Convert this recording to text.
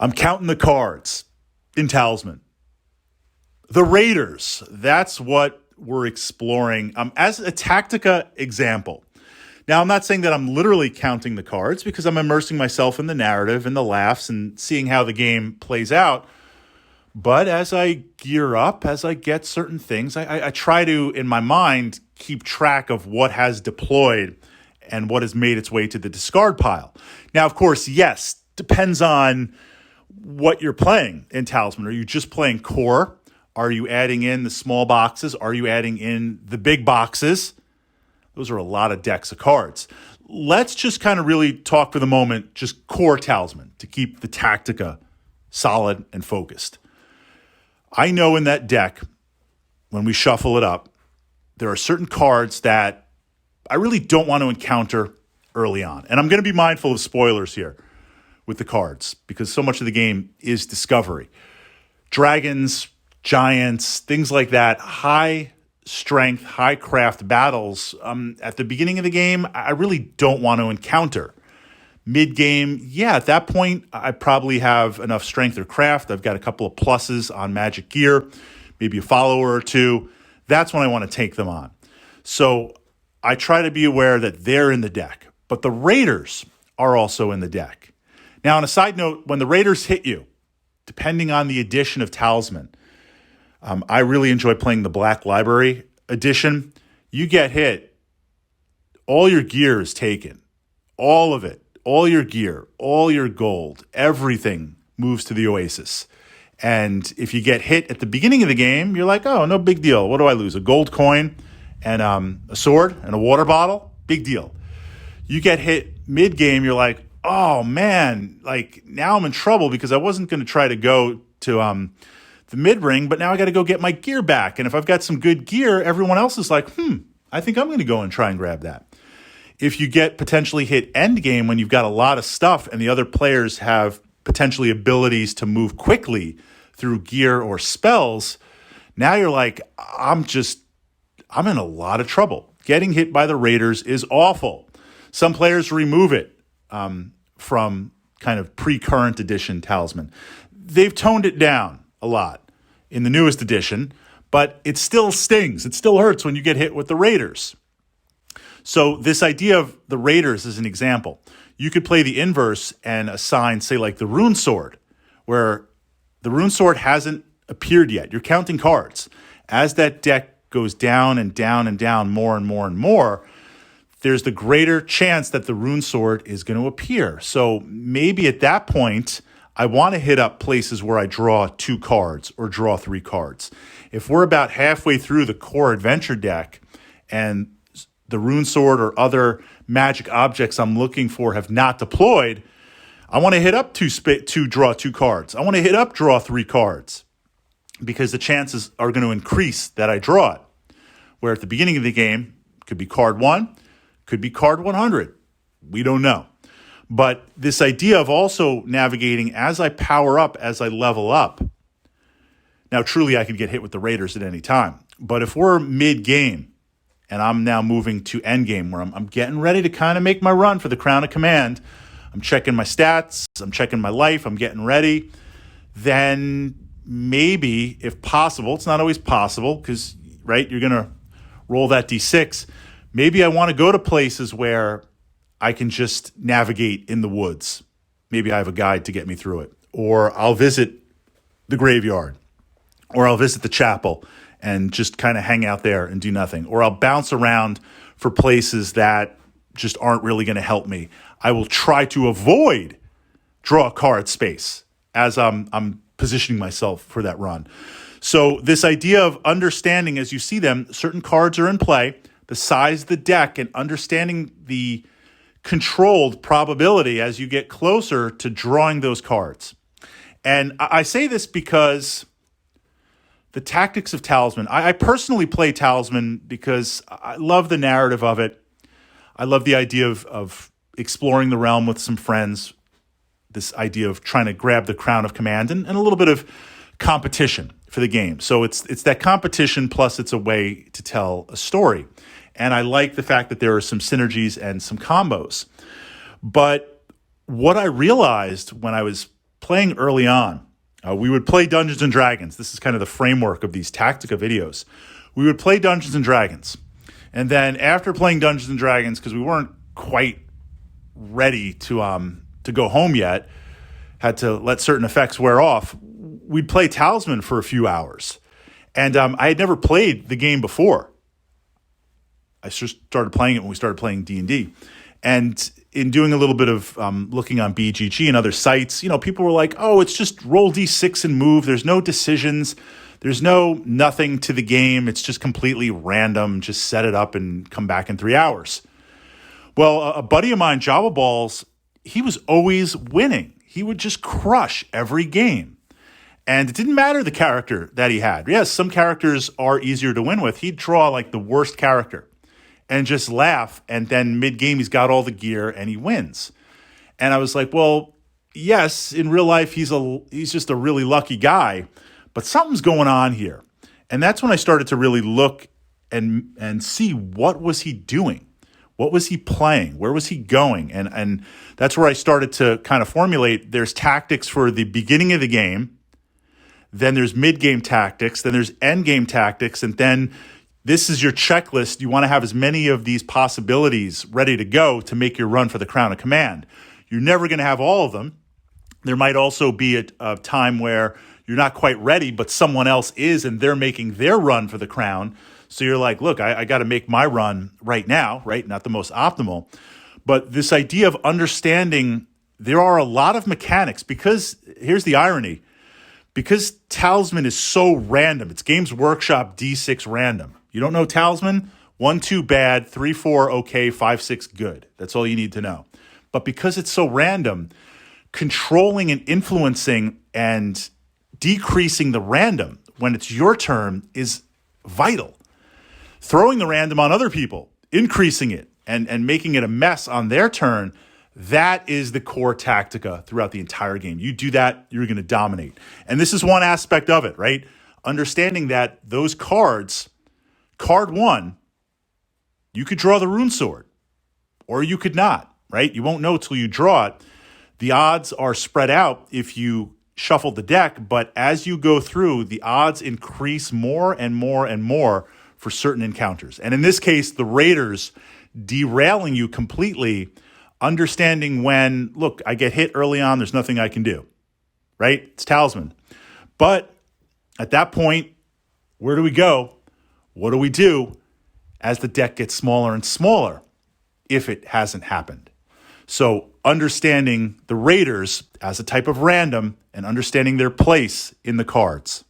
I'm counting the cards in Talisman. The Raiders, that's what we're exploring as a Tactica example. Now, I'm not saying that I'm literally counting the cards because I'm immersing myself in the narrative and the laughs and seeing how the game plays out. But as I gear up, as I get certain things, I try to, in my mind, keep track of what has deployed and what has made its way to the discard pile. Now, of course, yes, depends on what you're playing in Talisman. Are you just playing core? Are you adding in the small boxes? Are you adding in the big boxes? Those are a lot of decks of cards. Let's just kind of really talk for the moment, just core Talisman to keep the Tactica solid and focused. I know in that deck, when we shuffle it up, there are certain cards that I really don't want to encounter early on. And I'm going to be mindful of spoilers here with the cards because so much of the game is discovery. Dragons, giants, things like that, high strength, high craft battles at the beginning of the game, I really don't want to encounter. Mid-game, yeah, at that point, I probably have enough strength or craft. I've got a couple of pluses on magic gear, maybe a follower or two. That's when I want to take them on. So I try to be aware that they're in the deck, but the Raiders are also in the deck. Now, on a side note, when the Raiders hit you, depending on the edition of Talisman, I really enjoy playing the Black Library edition. You get hit, all your gear is taken. All of it. All your gear, all your gold, everything moves to the Oasis. And if you get hit at the beginning of the game, you're like, oh, no big deal. What do I lose? A gold coin and a sword and a water bottle? Big deal. You get hit mid-game, you're like, oh, man, like now I'm in trouble because I wasn't going to try to go to the mid-ring, but now I got to go get my gear back. And if I've got some good gear, everyone else is like, I think I'm going to go and try and grab that. If you get potentially hit end game when you've got a lot of stuff and the other players have potentially abilities to move quickly through gear or spells, now you're like, I'm in a lot of trouble. Getting hit by the Raiders is awful. Some players remove it from kind of pre-current edition Talisman. They've toned it down a lot in the newest edition, but it still stings. It still hurts when you get hit with the Raiders. So this idea of the Raiders is an example. You could play the inverse and assign, say, like the Rune Sword, where the Rune Sword hasn't appeared yet. You're counting cards. As that deck goes down and down and down more and more and more, there's the greater chance that the Rune Sword is going to appear. So maybe at that point, I want to hit up places where I draw 2 cards or draw 3 cards. If we're about halfway through the core adventure deck and the Rune Sword or other magic objects I'm looking for have not deployed, I want to hit up to draw 2 cards. I want to hit up draw 3 cards because the chances are going to increase that I draw it. Where at the beginning of the game, could be card 1, could be card 100. We don't know. But this idea of also navigating as I power up, as I level up. Now, truly, I could get hit with the Raiders at any time. But if we're mid-game, and I'm now moving to endgame where I'm getting ready to kind of make my run for the Crown of Command. I'm checking my stats. I'm checking my life. I'm getting ready. Then maybe, if possible, it's not always possible because, right, you're going to roll that D6. Maybe I want to go to places where I can just navigate in the woods. Maybe I have a guide to get me through it. Or I'll visit the graveyard. Or I'll visit the chapel and just kind of hang out there and do nothing. Or I'll bounce around for places that just aren't really going to help me. I will try to avoid draw a card space as I'm positioning myself for that run. So this idea of understanding as you see them, certain cards are in play, the size of the deck, and understanding the controlled probability as you get closer to drawing those cards. And I say this because the tactics of Talisman. I personally play Talisman because I love the narrative of it. I love the idea of exploring the realm with some friends, this idea of trying to grab the Crown of Command and a little bit of competition for the game. So it's that competition plus it's a way to tell a story. And I like the fact that there are some synergies and some combos. But what I realized when I was playing early on, we would play Dungeons and Dragons. This is kind of the framework of these Tactica videos. We would play Dungeons and Dragons. And then after playing Dungeons and Dragons, because we weren't quite ready to go home yet, had to let certain effects wear off, we'd play Talisman for a few hours. And I had never played the game before. I just started playing it when we started playing D&D. And in doing a little bit of looking on BGG and other sites, people were like, oh, it's just roll D6 and move. There's no decisions. There's nothing to the game. It's just completely random. Just set it up and come back in 3 hours. Well, a buddy of mine, Java Balls, he was always winning. He would just crush every game. And it didn't matter the character that he had. Yes, some characters are easier to win with. He'd draw like the worst character and just laugh. And then mid-game, he's got all the gear and he wins. And I was like, well, yes, in real life, he's just a really lucky guy. But something's going on here. And that's when I started to really look and see what was he doing? What was he playing? Where was he going? And that's where I started to kind of formulate. There's tactics for the beginning of the game. Then there's mid-game tactics. Then there's end-game tactics. And then this is your checklist. You want to have as many of these possibilities ready to go to make your run for the Crown of Command. You're never going to have all of them. There might also be a time where you're not quite ready, but someone else is, and they're making their run for the crown. So you're like, look, I got to make my run right now, right? Not the most optimal. But this idea of understanding there are a lot of mechanics because here's the irony. Because Talisman is so random, it's Games Workshop D6 random. You don't know Talisman? 1, 2 bad, 3, 4 okay, 5, 6 good. That's all you need to know. But because it's so random, controlling and influencing and decreasing the random when it's your turn is vital. Throwing the random on other people, increasing it, and making it a mess on their turn, that is the core tactica throughout the entire game. You do that, you're going to dominate. And this is one aspect of it, right? Understanding that those cards, card 1, you could draw the rune sword, or you could not, right? You won't know till you draw it. The odds are spread out if you shuffle the deck, but as you go through, the odds increase more and more and more for certain encounters. And in this case, the Raiders derailing you completely, understanding when, look, I get hit early on, there's nothing I can do, right? It's Talisman. But at that point, where do we go? What do we do as the deck gets smaller and smaller if it hasn't happened? So understanding the Raiders as a type of random and understanding their place in the cards.